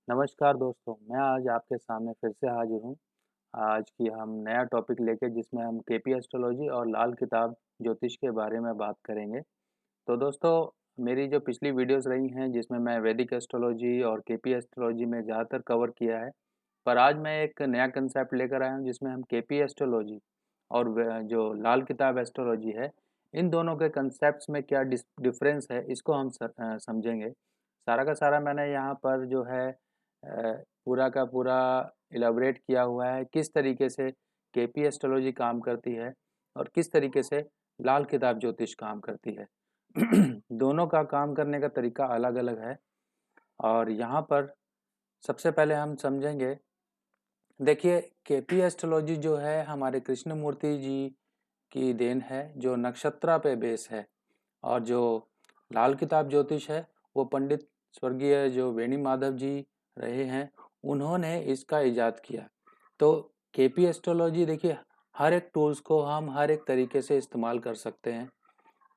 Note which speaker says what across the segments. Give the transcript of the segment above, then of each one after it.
Speaker 1: नमस्कार दोस्तों, मैं आज आपके सामने फिर से हाजिर हूँ। आज की हम नया टॉपिक लेके जिसमें हम केपी एस्ट्रोलॉजी और लाल किताब ज्योतिष के बारे में बात करेंगे। तो दोस्तों, मेरी जो पिछली वीडियोस रही हैं जिसमें मैं वैदिक एस्ट्रोलॉजी और केपी एस्ट्रोलॉजी में ज़्यादातर कवर किया है, पर आज मैं एक नया कंसेप्ट लेकर आया हूँ जिसमें हम केपी एस्ट्रोलॉजी और जो लाल किताब एस्ट्रोलॉजी है, इन दोनों के कंसेप्ट्स में क्या डिफरेंस है, इसको हम समझेंगे। सारा का सारा मैंने यहाँ पर जो है पूरा का पूरा इलाबरेट किया हुआ है किस तरीके से केपी एस्ट्रोलॉजी काम करती है और किस तरीके से लाल किताब ज्योतिष काम करती है। दोनों का काम करने का तरीका अलग अलग है और यहाँ पर सबसे पहले हम समझेंगे। देखिए, केपी एस्ट्रोलॉजी जो है हमारे कृष्णमूर्ति जी की देन है जो नक्षत्रा पे बेस है, और जो लाल किताब ज्योतिष है वो पंडित स्वर्गीय जो वेणी माधव जी रहे हैं, उन्होंने इसका इजाद किया। तो केपी एस्ट्रोलॉजी देखिए, हर एक टूल्स को हम हर एक तरीके से इस्तेमाल कर सकते हैं।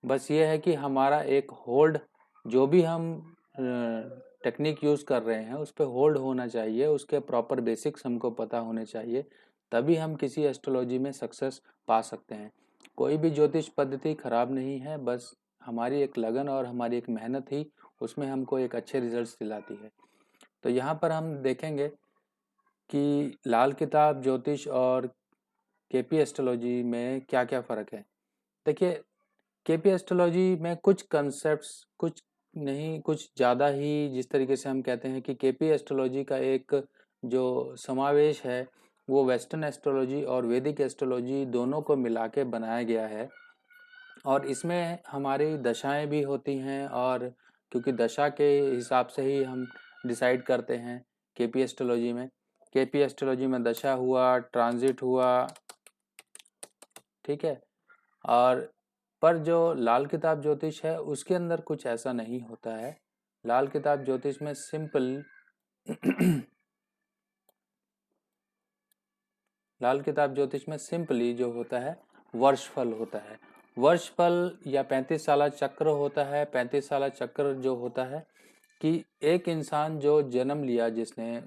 Speaker 1: बस ये है कि हमारा एक होल्ड, जो भी हम टेक्निक यूज़ कर रहे हैं उस पर होल्ड होना चाहिए, उसके प्रॉपर बेसिक्स हमको पता होने चाहिए, तभी हम किसी एस्ट्रोलॉजी में सक्सेस पा सकते हैं। कोई भी ज्योतिष पद्धति खराब नहीं है, बस हमारी एक लगन और हमारी एक मेहनत ही उसमें हमको एक अच्छे रिजल्ट्स दिलाती है। तो यहाँ पर हम देखेंगे कि लाल किताब ज्योतिष और केपी एस्ट्रोलॉजी में क्या क्या फ़र्क है। देखिए, केपी एस्ट्रोलॉजी में कुछ कंसेप्ट्स, कुछ नहीं कुछ ज़्यादा ही, जिस तरीके से हम कहते हैं कि केपी एस्ट्रोलॉजी का एक जो समावेश है वो वेस्टर्न एस्ट्रोलॉजी और वैदिक एस्ट्रोलॉजी दोनों को मिला के बनाया गया है। और इसमें हमारी दशाएं भी होती हैं, और क्योंकि दशा के हिसाब से ही हम डिसाइड करते हैं केपी एस्ट्रोलॉजी में। केपी एस्ट्रोलॉजी में दशा हुआ, ट्रांजिट हुआ, ठीक है। और पर जो लाल किताब ज्योतिष है उसके अंदर कुछ ऐसा नहीं होता है। लाल किताब ज्योतिष में सिंपल लाल किताब ज्योतिष में सिंपली जो होता है वर्षफल होता है। वर्षफल या 35 साला चक्र होता है। 35 साला चक्र जो होता है कि एक इंसान जो जन्म लिया जिसने,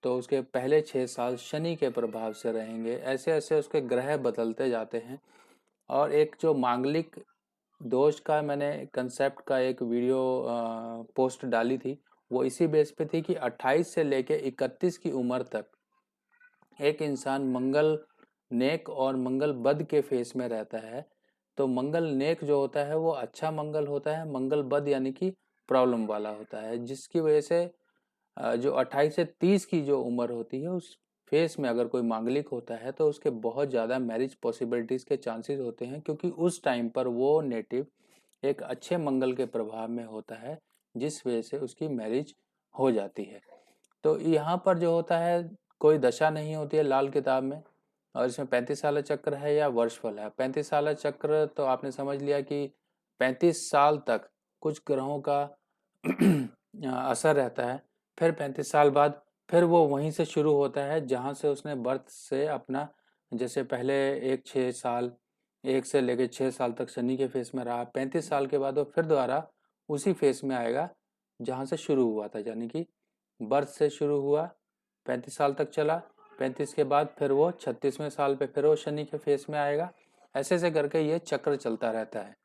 Speaker 1: तो उसके पहले 6 साल शनि के प्रभाव से रहेंगे, ऐसे ऐसे उसके ग्रह बदलते जाते हैं। और एक जो मांगलिक दोष का मैंने कंसेप्ट का एक वीडियो पोस्ट डाली थी, वो इसी बेस पे थी कि 28 से लेके 31 की उम्र तक एक इंसान मंगल नेक और मंगल बद के फेस में रहता है। तो मंगल नेक जो होता है वो अच्छा मंगल होता है, मंगल बद यानी कि प्रॉब्लम वाला होता है, जिसकी वजह से जो 28 से 30 की जो उम्र होती है उस फेस में अगर कोई मांगलिक होता है तो उसके बहुत ज़्यादा मैरिज पॉसिबिलिटीज के चांसेस होते हैं, क्योंकि उस टाइम पर वो नेटिव एक अच्छे मंगल के प्रभाव में होता है, जिस वजह से उसकी मैरिज हो जाती है। तो यहाँ पर जो होता है कोई दशा नहीं होती है लाल किताब में, और इसमें 35 साल चक्र है या वर्षफल है। 35 साल चक्र तो आपने समझ लिया कि 35 साल तक कुछ ग्रहों का असर रहता है। फिर 35 साल बाद फिर वो वहीं से शुरू होता है जहाँ से उसने बर्थ से अपना, जैसे पहले एक 6 साल, 1 से लेकर 6 साल तक शनि के फेस में रहा, 35 साल के बाद वो फिर दोबारा उसी फेस में आएगा जहाँ से शुरू हुआ था, यानी कि बर्थ से शुरू हुआ, 35 साल तक चला, 35 के बाद फिर वो 36वें साल पे फिर वो शनि के फेस में आएगा। ऐसे ऐसे करके ये चक्र चलता रहता है।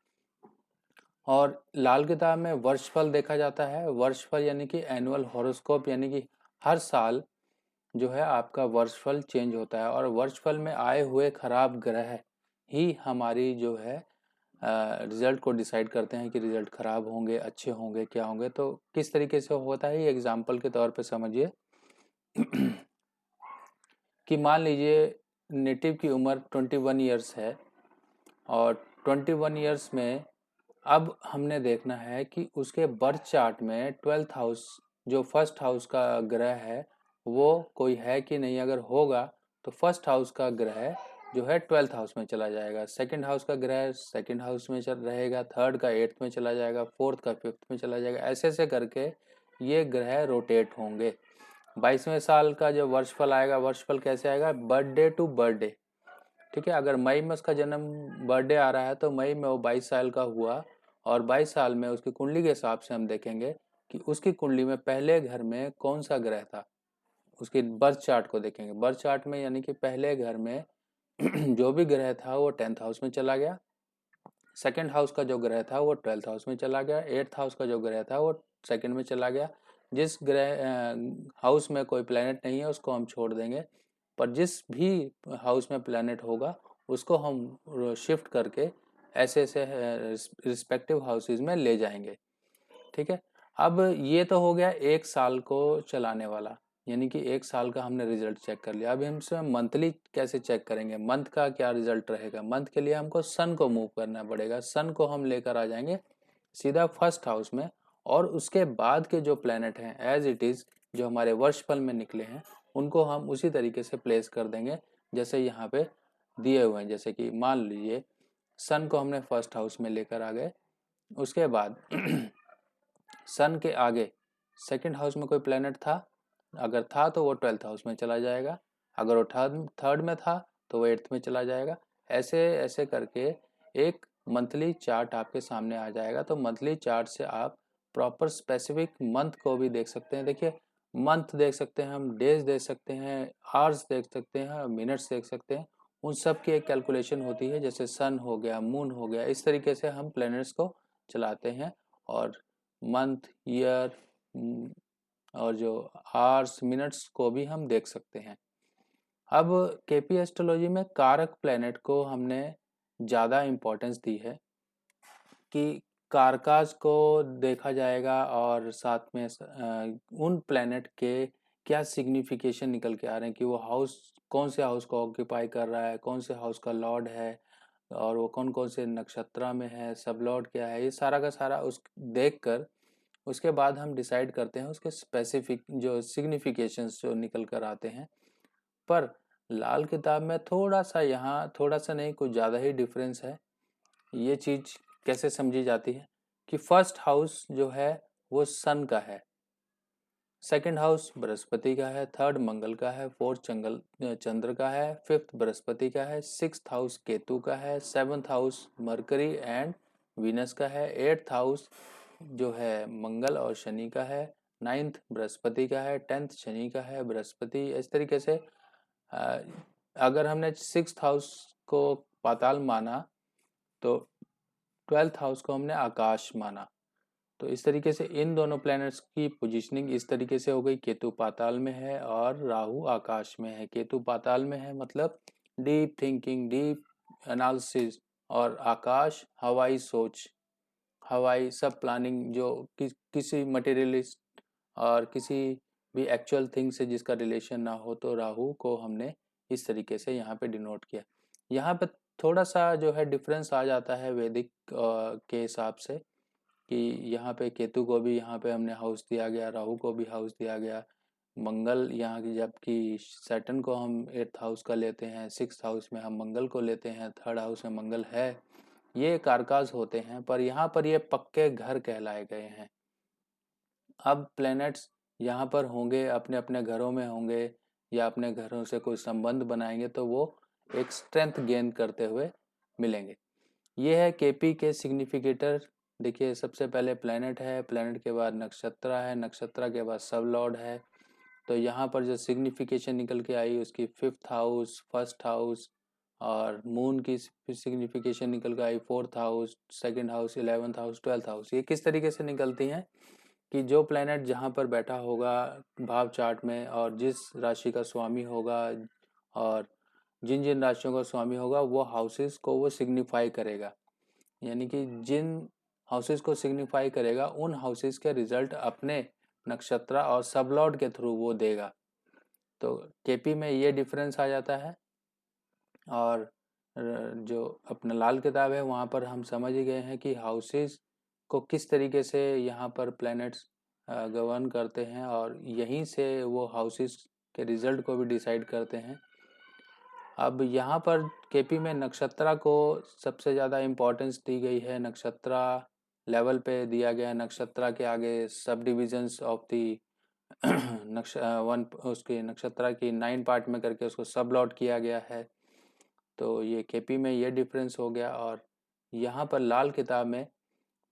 Speaker 1: और लाल किताब में वर्षफल देखा जाता है। वर्षफल यानी कि एनुअल हॉरोस्कोप, यानी कि हर साल जो है आपका वर्षफल चेंज होता है, और वर्षफल में आए हुए खराब ग्रह ही हमारी जो है रिजल्ट को डिसाइड करते हैं कि रिजल्ट खराब होंगे, अच्छे होंगे, क्या होंगे। तो किस तरीके से होता है ये एग्जाम्पल के तौर पे समझिए कि मान लीजिए नेटिव की उम्र 21 ईयर्स है, और 21 ईयर्स में अब हमने देखना है कि उसके बर्थ चार्ट में 12th हाउस, जो फर्स्ट हाउस का ग्रह है, वो कोई है कि नहीं। अगर होगा तो फर्स्ट हाउस का ग्रह जो है 12th हाउस में चला जाएगा, सेकंड हाउस का ग्रह सेकंड हाउस में चल रहेगा, थर्ड का 8th में चला जाएगा, फोर्थ का 5th में चला जाएगा। ऐसे ऐसे करके ये ग्रह रोटेट होंगे। 22वें साल का जो वर्षफल आएगा, वर्षफल कैसे आएगा, बर्थडे टू बर्थडे, ठीक है। अगर मई में उसका जन्म बर्थडे आ रहा है तो मई में वो 22 साल का हुआ, और 22 साल में उसकी कुंडली के हिसाब से हम देखेंगे कि उसकी कुंडली में पहले घर में कौन सा ग्रह था, उसकी बर्थ चार्ट को देखेंगे। बर्थ चार्ट में यानी कि पहले घर में जो भी ग्रह था वो 10th हाउस में चला गया, सेकंड हाउस का जो ग्रह था वो 12th हाउस में चला गया, 8th हाउस का जो ग्रह था वो सेकंड में चला गया। जिस ग्रह हाउस में कोई प्लेनेट नहीं है उसको हम छोड़ देंगे, पर जिस भी हाउस में प्लेनेट होगा उसको हम शिफ्ट करके ऐसे ऐसे रिस्पेक्टिव हाउसेज में ले जाएंगे। ठीक है, अब ये तो हो गया एक साल को चलाने वाला, यानी कि एक साल का हमने रिजल्ट चेक कर लिया। अभी हम इसमें मंथली कैसे चेक करेंगे, मंथ का क्या रिजल्ट रहेगा। मंथ के लिए हमको सन को मूव करना पड़ेगा, सन को हम लेकर आ जाएंगे सीधा फर्स्ट हाउस में, और उसके बाद के जो प्लैनेट हैं एज इट इज जो हमारे वर्षफल में निकले हैं उनको हम उसी तरीके से प्लेस कर देंगे जैसे यहाँ पे दिए हुए हैं। जैसे कि मान लीजिए सन को हमने फर्स्ट हाउस में लेकर आ गए, उसके बाद सन के आगे सेकंड हाउस में कोई प्लैनेट था, अगर था तो वो 12th हाउस में चला जाएगा, अगर वो थर्ड में था तो वो 8th में चला जाएगा। ऐसे ऐसे करके एक मंथली चार्ट आपके सामने आ जाएगा। तो मंथली चार्ट से आप प्रॉपर स्पेसिफिक मंथ को भी देख सकते हैं। देखिए मंथ देख सकते हैं, हम डेज देख सकते हैं, आवर्स देख सकते हैं, मिनट्स देख सकते हैं। उन सब की एक कैलकुलेशन होती है, जैसे सन हो गया, मून हो गया, इस तरीके से हम प्लैनेट्स को चलाते हैं और मंथ, ईयर और जो आवर्स, मिनट्स को भी हम देख सकते हैं। अब केपी एस्ट्रोलॉजी में कारक प्लैनेट को हमने ज़्यादा इम्पोर्टेंस दी है कि कारकाज को देखा जाएगा और साथ में उन प्लैनेट के क्या सिग्निफिकेशन निकल के आ रहे हैं कि वो हाउस कौन से हाउस को ऑक्यूपाई कर रहा है, कौन से हाउस का लॉर्ड है और वो कौन कौन से नक्षत्र में है, सब लॉर्ड क्या है, ये सारा का सारा उस देख कर उसके बाद हम डिसाइड करते हैं उसके स्पेसिफिक जो सिग्निफिकेशंस जो निकल कर आते हैं। पर लाल किताब में थोड़ा सा यहाँ थोड़ा सा नहीं कुछ ज़्यादा ही डिफरेंस है। ये चीज़ कैसे समझी जाती है कि फर्स्ट हाउस जो है वो सन का है, सेकंड हाउस बृहस्पति का है, थर्ड मंगल का है, फोर्थ चंद्र का है, फिफ्थ बृहस्पति का है, सिक्स्थ हाउस केतु का है, seventh house mercury and Venus का है, एट्थ हाउस जो है मंगल और शनि का है, नाइन्थ बृहस्पति का है, 10th शनि का है, बृहस्पति। इस तरीके से अगर हमने सिक्स्थ हाउस को पाताल माना तो 12th हाउस को हमने आकाश माना। तो इस तरीके से इन दोनों प्लैनेट्स की पोजीशनिंग इस तरीके से हो गई, केतु पाताल में है और राहु आकाश में है। केतु पाताल में है मतलब डीप थिंकिंग, डीप एनालिसिस, और आकाश हवाई सोच, हवाई सब प्लानिंग जो किसी मटेरियलिस्ट और किसी भी एक्चुअल थिंग से जिसका रिलेशन ना हो। तो राहु को हमने इस तरीके से यहाँ पे डिनोट किया। यहाँ पे थोड़ा सा जो है डिफरेंस आ जाता है वैदिक के हिसाब से कि यहाँ पे केतु को भी यहाँ पे हमने हाउस दिया गया, राहु को भी हाउस दिया गया, मंगल यहाँ की जबकि सैटर्न को हम 8th हाउस का लेते हैं, 6th हाउस में हम मंगल को लेते हैं, थर्ड हाउस में मंगल है। ये कारकाज होते हैं पर यहाँ पर ये पक्के घर कहलाए गए हैं। अब प्लैनेट्स यहाँ पर होंगे, अपने अपने घरों में होंगे या अपने घरों से कोई संबंध बनाएंगे तो वो एक स्ट्रेंथ गेन करते हुए मिलेंगे। ये है केपी के सिग्निफिकेटर। देखिए सबसे पहले प्लैनेट है, प्लैनेट के बाद नक्षत्र है, नक्षत्र के बाद सब लॉर्ड है। तो यहाँ पर जो सिग्निफिकेशन निकल के आई उसकी फिफ्थ हाउस, फर्स्ट हाउस, और मून की सिग्निफिकेशन निकल के आई fourth house, second house, 11th house, 12th house. ये किस तरीके से निकलती हैं कि जो प्लैनेट जहाँ पर बैठा होगा भाव चार्ट में और जिस राशि का स्वामी होगा और जिन जिन राशियों का स्वामी होगा वो हाउसेस को वो सिग्निफाई करेगा, यानी कि जिन हाउसेस को सिग्निफाई करेगा उन हाउसेस के रिजल्ट अपने नक्षत्र और सबलॉर्ड के थ्रू वो देगा। तो केपी में ये डिफरेंस आ जाता है। और जो अपना लाल किताब है वहाँ पर हम समझ ही गए हैं कि हाउसेस को किस तरीके से यहाँ पर प्लैनेट्स गवर्न करते हैं और यहीं से वो हाउसेस के रिजल्ट को भी डिसाइड करते हैं। अब यहाँ पर केपी में नक्षत्र को सबसे ज़्यादा इम्पोर्टेंस दी गई है, नक्षत्र लेवल पे दिया गया। नक्षत्र के आगे सब डिविजन्स ऑफ दी उसके नक्षत्र की 9 पार्ट में करके उसको सब लॉट किया गया है। तो ये केपी में ये डिफरेंस हो गया। और यहाँ पर लाल किताब में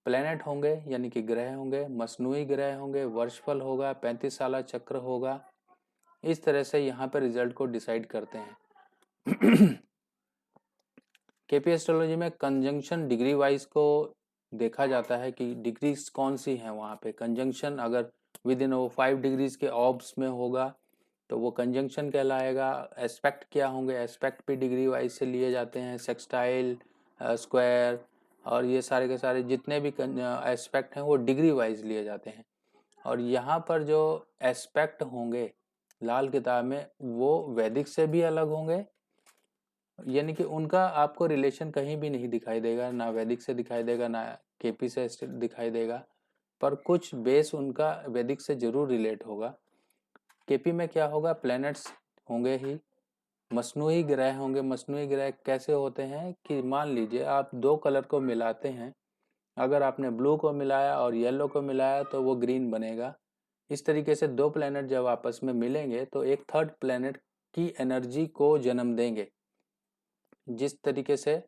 Speaker 1: प्लैनेट होंगे यानी कि ग्रह होंगे, मसनूई ग्रह होंगे, वर्षफल होगा, 35 साला चक्र होगा। इस तरह से यहाँ पे रिजल्ट को डिसाइड करते हैं। केपी एस्ट्रोलॉजी में कंजंक्शन डिग्री वाइज को देखा जाता है कि डिग्रीज कौन सी हैं वहाँ पे। कंजंक्शन अगर विद इन वो 5 डिग्रीज के ऑब्स में होगा तो वो कंजंक्शन कहलाएगा। एस्पेक्ट क्या होंगे, एस्पेक्ट भी डिग्री वाइज से लिए जाते हैं, सेक्सटाइल, स्क्वायर और ये सारे के सारे जितने भी एस्पेक्ट हैं वो डिग्री वाइज लिए जाते हैं। और यहाँ पर जो एस्पेक्ट होंगे लाल किताब में वो वैदिक से भी अलग होंगे, यानी कि उनका आपको रिलेशन कहीं भी नहीं दिखाई देगा, ना वैदिक से दिखाई देगा ना केपी से दिखाई देगा, पर कुछ बेस उनका वैदिक से जरूर रिलेट होगा। केपी में क्या होगा, प्लैनेट्स होंगे ही, मसनूई ग्रह होंगे। मसनूई ग्रह कैसे होते हैं कि मान लीजिए आप दो कलर को मिलाते हैं, अगर आपने ब्लू को मिलाया और येलो को मिलाया तो वो ग्रीन बनेगा। इस तरीके से दो प्लैनेट जब आपस में मिलेंगे तो एक थर्ड प्लैनेट की एनर्जी को जन्म देंगे। जिस तरीके से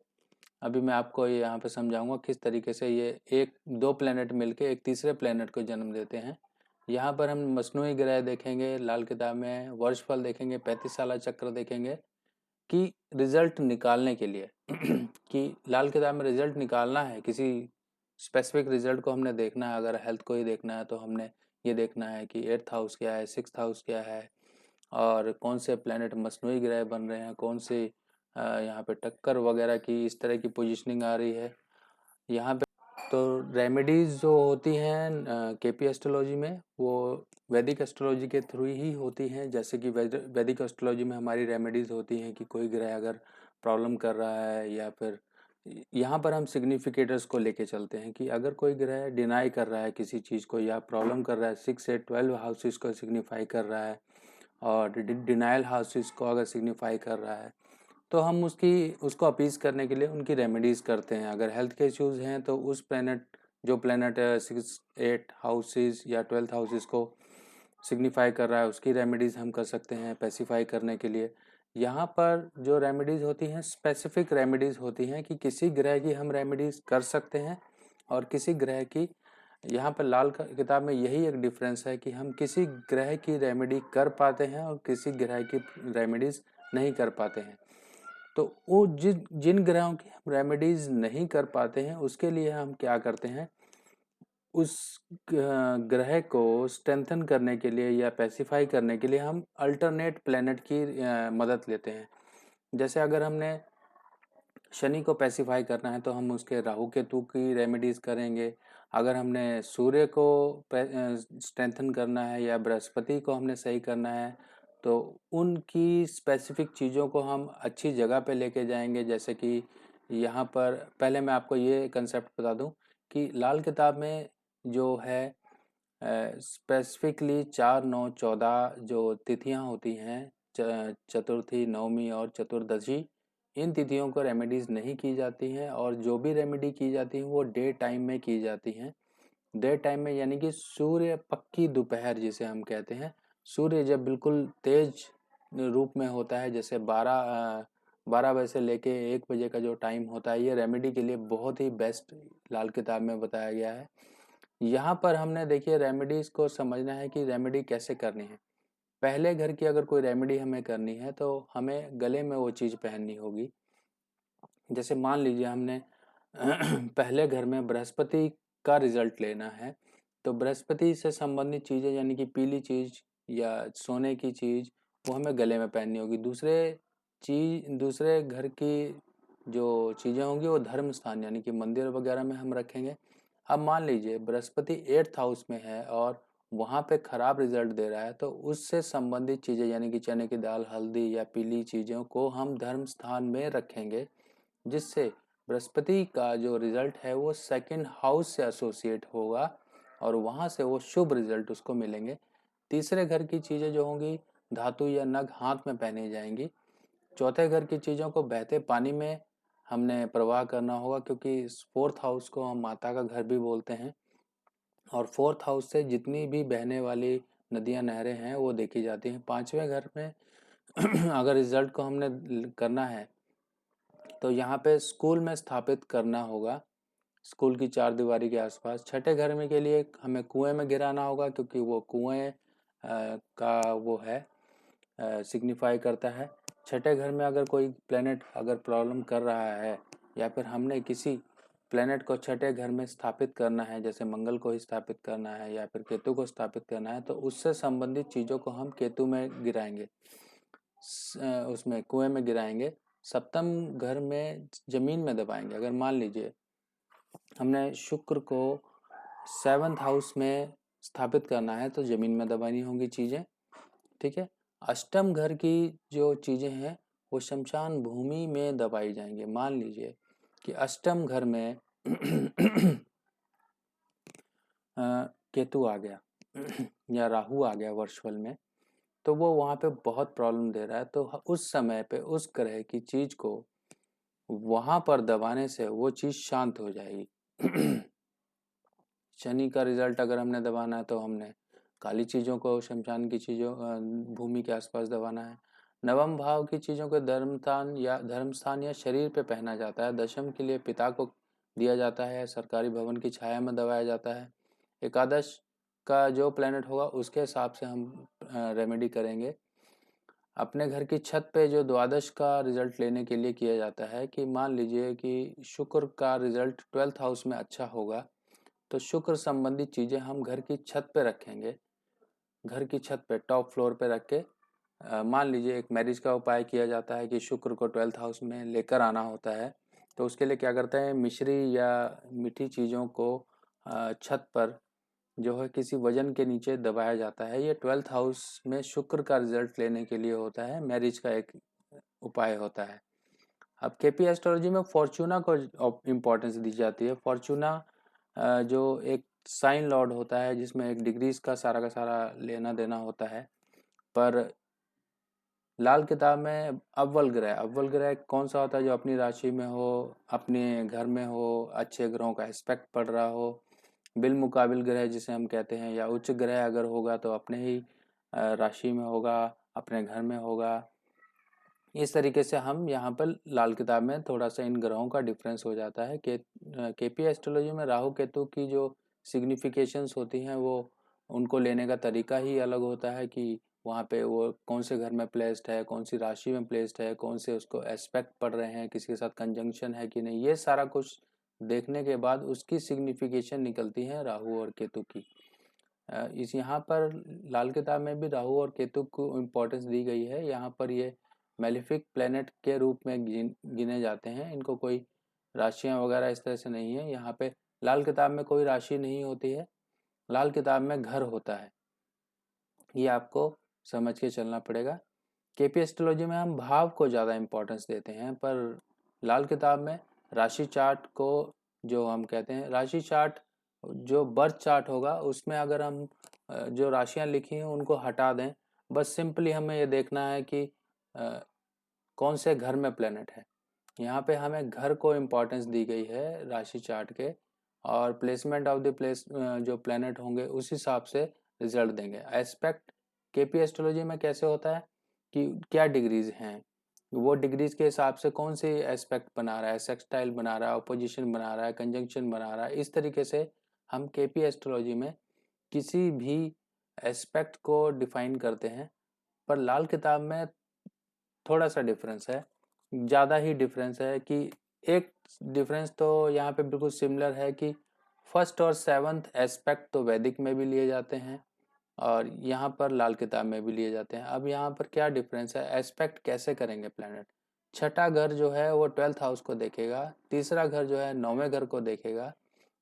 Speaker 1: अभी मैं आपको यहाँ पे समझाऊंगा किस तरीके से ये एक दो प्लैनेट मिलके एक तीसरे प्लैनेट को जन्म देते हैं। यहाँ पर हम मसनूई ग्रह देखेंगे लाल किताब में, वर्षफल देखेंगे, 35 साला चक्र देखेंगे कि रिजल्ट निकालने के लिए कि लाल किताब में रिजल्ट निकालना है, किसी स्पेसिफिक रिजल्ट को हमने देखना है। अगर हेल्थ को ही देखना है तो हमने ये देखना है कि 8th हाउस क्या है, 6th हाउस क्या है और कौन से प्लैनेट मसनूई ग्रह बन रहे हैं, कौन से यहाँ पे टक्कर वगैरह की इस तरह की पोजीशनिंग आ रही है यहाँ पे। तो रेमेडीज़ जो होती हैं केपी एस्ट्रोलॉजी में वो वैदिक एस्ट्रोलॉजी के थ्रू ही होती हैं। जैसे कि वैदिक एस्ट्रोलॉजी में हमारी रेमेडीज़ होती हैं कि कोई ग्रह अगर प्रॉब्लम कर रहा है या फिर यहाँ पर हम सिग्निफिकेटर्स को लेके चलते हैं कि अगर कोई ग्रह डिनाई कर रहा है किसी चीज़ को या प्रॉब्लम कर रहा है, 6 से 12 हाउसेस को सिग्निफाई कर रहा है और डिनाइल हाउसेस को अगर सिग्निफाई कर रहा है तो हम उसको अपीज़ करने के लिए उनकी रेमेडीज़ करते हैं। अगर हेल्थ के इश्यूज़ हैं तो उस प्लैनेट जो प्लैनेट 6 8 हाउसेस या 12th हाउसेस को सिग्निफाई कर रहा है उसकी रेमेडीज़ हम कर सकते हैं पैसिफाई करने के लिए। यहाँ पर जो रेमेडीज़ होती हैं स्पेसिफिक रेमेडीज़ होती हैं कि किसी ग्रह की हम रेमेडीज़ कर सकते हैं और किसी ग्रह की, यहाँ पर लाल किताब में यही एक डिफरेंस है कि हम किसी ग्रह की रेमेडी कर पाते हैं और किसी ग्रह की रेमेडीज़ नहीं कर पाते हैं। तो वो जिन ग्रहों की हम रेमेडीज नहीं कर पाते हैं उसके लिए हम क्या करते हैं, उस ग्रह को स्ट्रेंथन करने के लिए या पैसिफाई करने के लिए हम अल्टरनेट प्लेनेट की मदद लेते हैं। जैसे अगर हमने शनि को पैसिफाई करना है तो हम उसके राहु केतु की रेमेडीज करेंगे। अगर हमने सूर्य को स्ट्रेंथन करना है या बृहस्पति को हमने सही करना है तो उनकी स्पेसिफिक चीज़ों को हम अच्छी जगह पे लेके जाएंगे। जैसे कि यहाँ पर पहले मैं आपको ये कंसेप्ट बता दूं कि लाल किताब में जो है स्पेसिफिकली 4 9 14 जो तिथियां होती हैं, चतुर्थी, नवमी और चतुर्दशी, इन तिथियों को रेमेडीज नहीं की जाती हैं और जो भी रेमेडी की जाती है वो डे टाइम में की जाती हैं। डे टाइम में यानी कि सूर्य पक्की दोपहर जिसे हम कहते हैं, सूर्य जब बिल्कुल तेज रूप में होता है, जैसे 12 बजे से लेके 1 बजे का जो टाइम होता है, ये रेमेडी के लिए बहुत ही बेस्ट लाल किताब में बताया गया है। यहाँ पर हमने देखिए रेमेडीज को समझना है कि रेमेडी कैसे करनी है। पहले घर की अगर कोई रेमेडी हमें करनी है तो हमें गले में वो चीज़ पहननी होगी। जैसे मान लीजिए हमने पहले घर में बृहस्पति का रिजल्ट लेना है तो बृहस्पति से संबंधित चीज़ें यानी कि पीली चीज़ या सोने की चीज़ वो हमें गले में पहननी होगी। दूसरे घर की जो चीज़ें होंगी वो धर्म स्थान यानी कि मंदिर वगैरह में हम रखेंगे। अब मान लीजिए बृहस्पति 8th हाउस में है और वहाँ पे खराब रिजल्ट दे रहा है तो उससे संबंधित चीज़ें यानी कि चने की दाल, हल्दी या पीली चीज़ों को हम धर्म स्थान में रखेंगे, जिससे बृहस्पति का जो रिजल्ट है वो 2nd हाउस से एसोसिएट होगा और वहाँ से वो शुभ रिजल्ट उसको मिलेंगे। तीसरे घर की चीज़ें जो होंगी धातु या नग हाथ में पहनी जाएंगी। चौथे घर की चीज़ों को बहते पानी में हमने प्रवाह करना होगा क्योंकि 4th हाउस को हम माता का घर भी बोलते हैं और 4th हाउस से जितनी भी बहने वाली नदियां नहरें हैं वो देखी जाती हैं। 5वें घर में अगर रिजल्ट को हमने करना है तो यहाँ पे स्कूल में स्थापित करना होगा स्कूल की चारदीवारी के आसपास। छठे घर में के लिए हमें कुएं में गिराना होगा, क्योंकि वो कुएं का वो है सिग्निफाई करता है। छठे घर में अगर कोई प्लेनेट अगर प्रॉब्लम कर रहा है, या फिर हमने किसी प्लेनेट को छठे घर में स्थापित करना है, जैसे मंगल को ही स्थापित करना है या फिर केतु को स्थापित करना है, तो उससे संबंधित चीज़ों को हम केतु में गिराएंगे, उसमें कुएं में गिराएंगे। सप्तम घर में जमीन में दबाएंगे। अगर मान लीजिए हमने शुक्र को 7th हाउस में स्थापित करना है, तो जमीन में दबानी होंगी चीज़ें, ठीक है। अष्टम घर की जो चीज़ें हैं वो शमशान भूमि में दबाई जाएंगे। मान लीजिए कि अष्टम घर में केतु आ गया या राहु आ गया वर्चुअल में, तो वो वहाँ पे बहुत प्रॉब्लम दे रहा है। तो उस समय पे उस ग्रह की चीज़ को वहाँ पर दबाने से वो चीज़ शांत हो जाएगी। शनि का रिजल्ट अगर हमने दबाना है, तो हमने काली चीज़ों को शमशान की चीज़ों भूमि के आसपास दबाना है। नवम भाव की चीज़ों को धर्मस्थान या शरीर पे पहना जाता है। दशम के लिए पिता को दिया जाता है, सरकारी भवन की छाया में दबाया जाता है। एकादश का जो प्लेनेट होगा उसके हिसाब से हम रेमेडी करेंगे। अपने घर की छत पे जो द्वादश का रिजल्ट लेने के लिए किया जाता है कि मान लीजिए कि शुक्र का रिजल्ट 12th हाउस में अच्छा होगा, तो शुक्र संबंधित चीज़ें हम घर की छत पे रखेंगे। घर की छत पे टॉप फ्लोर पे रख के मान लीजिए एक मैरिज का उपाय किया जाता है कि शुक्र को 12th हाउस में लेकर आना होता है। तो उसके लिए क्या करते हैं, मिश्री या मीठी चीज़ों को छत पर जो है किसी वजन के नीचे दबाया जाता है। ये 12th हाउस में शुक्र का रिजल्ट लेने के लिए होता है, मैरिज का एक उपाय होता है। अब केपी एस्ट्रोलॉजी में फॉर्चूना को इम्पोर्टेंस दी जाती है। फॉर्चूना जो एक साइन लॉर्ड होता है, जिसमें एक डिग्रीज का सारा लेना देना होता है। पर लाल किताब में अव्वल ग्रह कौन सा होता है, जो अपनी राशि में हो, अपने घर में हो, अच्छे ग्रहों का एस्पेक्ट पड़ रहा हो। बिल मुकाबिल ग्रह जिसे हम कहते हैं, या उच्च ग्रह अगर होगा तो अपने ही राशि में होगा, अपने घर में होगा। इस तरीके से हम यहाँ पर लाल किताब में थोड़ा सा इन ग्रहों का डिफरेंस हो जाता है। केपी एस्ट्रोलॉजी में राहु केतु की जो सिग्निफिकेशंस होती हैं वो उनको लेने का तरीका ही अलग होता है कि वहाँ पे वो कौन से घर में प्लेस्ड है, कौन सी राशि में प्लेस्ड है, कौन से उसको एस्पेक्ट पड़ रहे हैं, किसी के साथ कंजंक्शन है कि नहीं। ये सारा कुछ देखने के बाद उसकी सिग्निफिकेशन निकलती है राहु और केतु की। इस यहाँ पर लाल किताब में भी राहु और केतु को इम्पोर्टेंस दी गई है। यहाँ पर ये मेलिफिक प्लेनेट के रूप में गिने जाते हैं। इनको कोई राशियां वगैरह इस तरह से नहीं है। यहाँ पे लाल किताब में कोई राशि नहीं होती है, लाल किताब में घर होता है। ये आपको समझ के चलना पड़ेगा। केपी एस्ट्रोलॉजी में हम भाव को ज़्यादा इम्पोर्टेंस देते हैं, पर लाल किताब में राशि चार्ट को, जो हम कहते हैं राशि चार्ट, जो बर्थ चार्ट होगा उसमें अगर हम जो राशियां लिखी हैं उनको हटा दें, बस सिंपली हमें ये देखना है कि कौन से घर में प्लेनेट है। यहाँ पे हमें घर को इम्पोर्टेंस दी गई है राशि चार्ट के, और प्लेसमेंट ऑफ द प्लेस जो प्लेनेट होंगे उस हिसाब से रिजल्ट देंगे। एस्पेक्ट केपी एस्ट्रोलॉजी में कैसे होता है कि क्या डिग्रीज हैं, वो डिग्रीज के हिसाब से कौन सी एस्पेक्ट बना रहा है, सेक्सटाइल बना रहा है, अपोजिशन बना रहा है, कंजंक्शन बना रहा है। इस तरीके से हम केपी एस्ट्रोलॉजी में किसी भी एस्पेक्ट को डिफाइन करते हैं। पर लाल किताब में थोड़ा सा डिफरेंस है, ज़्यादा ही डिफरेंस है। कि एक डिफरेंस तो यहाँ पे बिल्कुल सिमिलर है कि फर्स्ट और सेवंथ एस्पेक्ट तो वैदिक में भी लिए जाते हैं और यहाँ पर लाल किताब में भी लिए जाते हैं। अब यहाँ पर क्या डिफरेंस है, एस्पेक्ट कैसे करेंगे प्लैनेट। छठा घर जो है वो 12th हाउस को देखेगा, तीसरा घर जो है 9वें घर को देखेगा,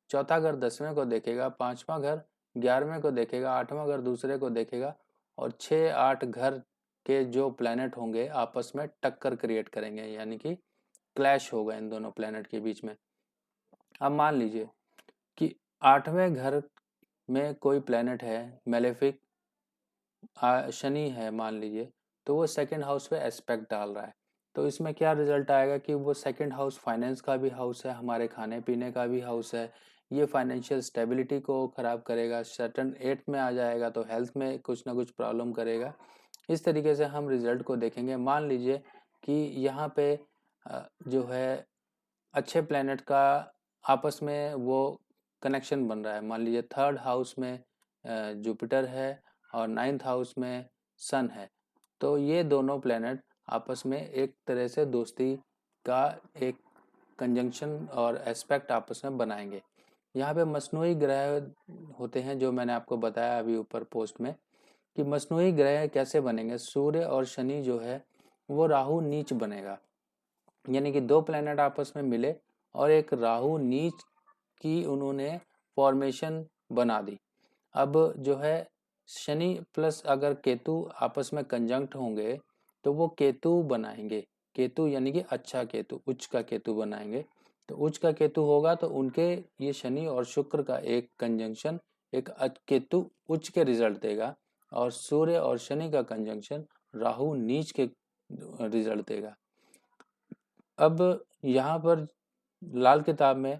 Speaker 1: चौथा घर 10वें को देखेगा, पांचवा घर 11वें को देखेगा, आठवां घर दूसरे को देखेगा, और 6-8 घर के जो प्लैनेट होंगे आपस में टक्कर क्रिएट करेंगे, यानी कि क्लैश होगा इन दोनों प्लैनेट के बीच में। अब मान लीजिए कि 8वें घर में कोई प्लैनेट है मेलेफिक, शनि है मान लीजिए, तो वो सेकंड हाउस पे एस्पेक्ट डाल रहा है। तो इसमें क्या रिजल्ट आएगा कि वो सेकंड हाउस फाइनेंस का भी हाउस है, हमारे खाने पीने का भी हाउस है। ये फाइनेंशियल स्टेबिलिटी को खराब करेगा, सटन 8 में आ जाएगा तो हेल्थ में कुछ ना कुछ प्रॉब्लम करेगा। इस तरीके से हम रिजल्ट को देखेंगे। मान लीजिए कि यहाँ पे जो है अच्छे प्लैनेट का आपस में वो कनेक्शन बन रहा है। मान लीजिए थर्ड हाउस में जुपिटर है और नाइन्थ हाउस में सन है, तो ये दोनों प्लैनेट आपस में एक तरह से दोस्ती का एक कंजंक्शन और एस्पेक्ट आपस में बनाएंगे। यहाँ पे मसनूई ग्रह होते हैं, जो मैंने आपको बताया अभी ऊपर पोस्ट में कि मसनूई ग्रह कैसे बनेंगे। सूर्य और शनि जो है वो राहु नीच बनेगा, यानी कि दो प्लैनेट आपस में मिले और एक राहु नीच की उन्होंने फॉर्मेशन बना दी। अब जो है शनि प्लस अगर केतु आपस में कंजंक्ट होंगे तो वो केतु बनाएंगे, केतु यानी कि अच्छा केतु, उच्च का केतु बनाएंगे। तो उच्च का केतु होगा तो उनके ये शनि और शुक्र का एक कंजंक्शन एक केतु उच्च के रिजल्ट देगा, और सूर्य और शनि का कंजंक्शन राहु नीच के रिजल्ट देगा। अब यहाँ पर लाल किताब में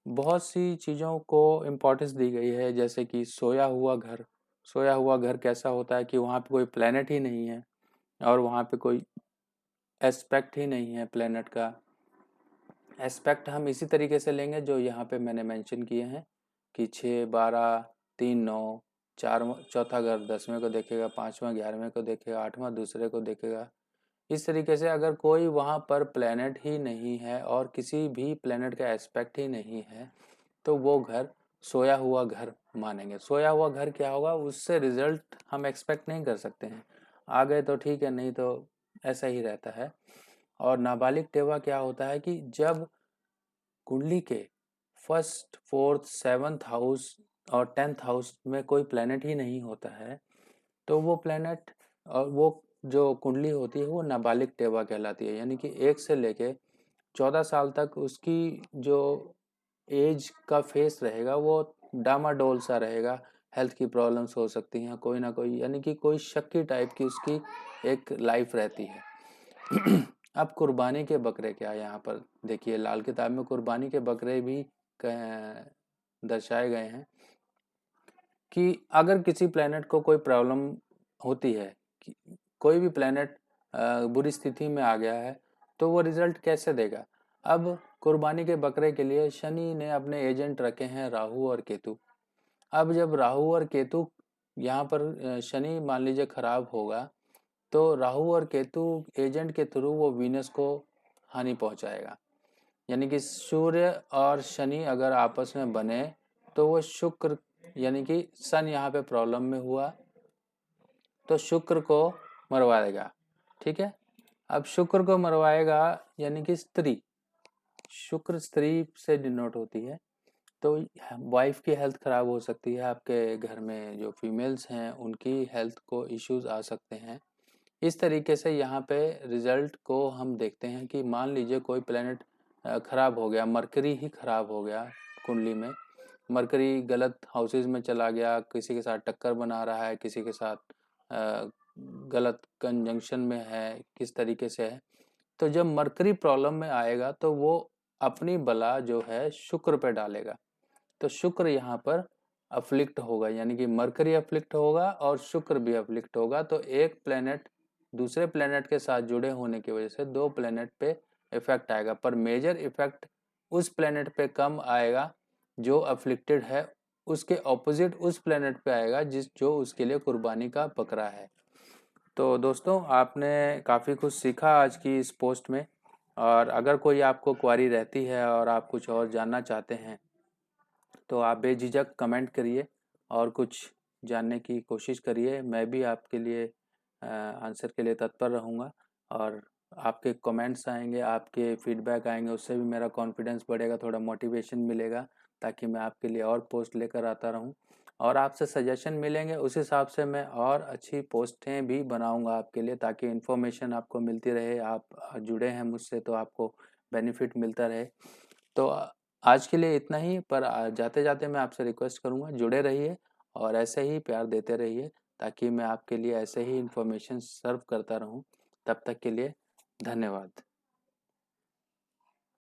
Speaker 1: बहुत सी चीज़ों को इम्पोर्टेंस दी गई है, जैसे कि सोया हुआ घर। सोया हुआ घर कैसा होता है कि वहाँ पे कोई प्लेनेट ही नहीं है और वहाँ पे कोई एस्पेक्ट ही नहीं है प्लेनेट का। एस्पेक्ट हम इसी तरीके से लेंगे जो यहाँ पे मैंने मेंशन किए हैं कि 6, 12, 3, 9, 4 चौथा घर 10वें को देखेगा, 5वां 11वें को देखेगा, 8वां दूसरे को देखेगा। इस तरीके से अगर कोई वहाँ पर प्लेनेट ही नहीं है और किसी भी प्लेनेट का एस्पेक्ट ही नहीं है तो वो घर सोया हुआ घर मानेंगे। सोया हुआ घर क्या होगा, उससे रिजल्ट हम एक्सपेक्ट नहीं कर सकते हैं। आ गए तो ठीक है, नहीं तो ऐसा ही रहता है। और नाबालिग टेवा क्या होता है कि जब कुंडली के फर्स्ट, फोर्थ, सेवंथ हाउस और 10th हाउस में कोई प्लेनेट ही नहीं होता है तो वो प्लेनेट और वो जो कुंडली होती है वो नाबालिग टेवा कहलाती है। यानी कि 1 से लेके 14 साल तक उसकी जो एज का फेस रहेगा वो डामाडोल सा रहेगा। हेल्थ की प्रॉब्लम्स हो सकती हैं कोई ना कोई, यानी कि कोई शक्की टाइप की उसकी एक लाइफ रहती है। अब कुर्बानी के बकरे क्या है, यहाँ पर देखिए लाल किताब में कुर्बानी के बकरे भी दर्शाए गए हैं कि अगर किसी प्लेनेट को कोई प्रॉब्लम होती है, कोई भी प्लेनेट बुरी स्थिति में आ गया है, तो वो रिजल्ट कैसे देगा। अब कुर्बानी के बकरे के लिए शनि ने अपने एजेंट रखे हैं राहु और केतु। अब जब राहु और केतु यहाँ पर शनि मान लीजिए खराब होगा तो राहु और केतु एजेंट के थ्रू वो वीनस को हानि पहुंचाएगा। यानी कि सूर्य और शनि अगर आपस में बने तो वो शुक्र, यानी कि सन यहाँ पे प्रॉब्लम में हुआ तो शुक्र को मरवा देगा। ठीक है, अब शुक्र को मरवाएगा यानी कि स्त्री, शुक्र स्त्री से डिनोट होती है, तो वाइफ की हेल्थ खराब हो सकती है। आपके घर में जो फीमेल्स हैं उनकी हेल्थ को इश्यूज आ सकते हैं। इस तरीके से यहाँ पे रिजल्ट को हम देखते हैं कि मान लीजिए कोई प्लेनेट खराब हो गया, मरकरी ही खराब हो गया कुंडली में, मरकरी गलत हाउसेज में चला गया, किसी के साथ टक्कर बना रहा है, किसी के साथ गलत कंजंक्शन में है, किस तरीके से है, तो जब मरकरी प्रॉब्लम में आएगा तो वो अपनी बला जो है शुक्र पे डालेगा। तो शुक्र यहाँ पर अफ्लिक्ट होगा, यानी कि मरकरी अफ्लिक्ट होगा और शुक्र भी अफ्लिक्ट होगा। तो एक प्लेनेट दूसरे प्लेनेट के साथ जुड़े होने की वजह से दो प्लेनेट पे इफेक्ट आएगा, पर मेजर इफेक्ट उस प्लेनेट पे कम आएगा जो अफ्लिक्टेड है, उसके ऑपोजिट उस प्लेनेट पे आएगा जो उसके लिए कुर्बानी का बकरा है। तो दोस्तों आपने काफ़ी कुछ सीखा आज की इस पोस्ट में, और अगर कोई आपको क्वारी रहती है और आप कुछ और जानना चाहते हैं तो आप बेझिझक कमेंट करिए और कुछ जानने की कोशिश करिए। मैं भी आपके लिए आंसर के लिए तत्पर रहूँगा, और आपके कमेंट्स आएंगे, आपके फीडबैक आएंगे, उससे भी मेरा कॉन्फिडेंस बढ़ेगा, थोड़ा मोटिवेशन मिलेगा, ताकि मैं आपके लिए और पोस्ट लेकर आता रहूँ। और आपसे सजेशन मिलेंगे, उस हिसाब से मैं और अच्छी पोस्टें भी बनाऊंगा आपके लिए, ताकि इन्फॉर्मेशन आपको मिलती रहे। आप जुड़े हैं मुझसे तो आपको बेनिफिट मिलता रहे। तो आज के लिए इतना ही, पर जाते जाते मैं आपसे रिक्वेस्ट करूंगा जुड़े रहिए और ऐसे ही प्यार देते रहिए, ताकि मैं आपके लिए ऐसे ही इन्फॉर्मेशन सर्व करता रहूं। तब तक के लिए धन्यवाद।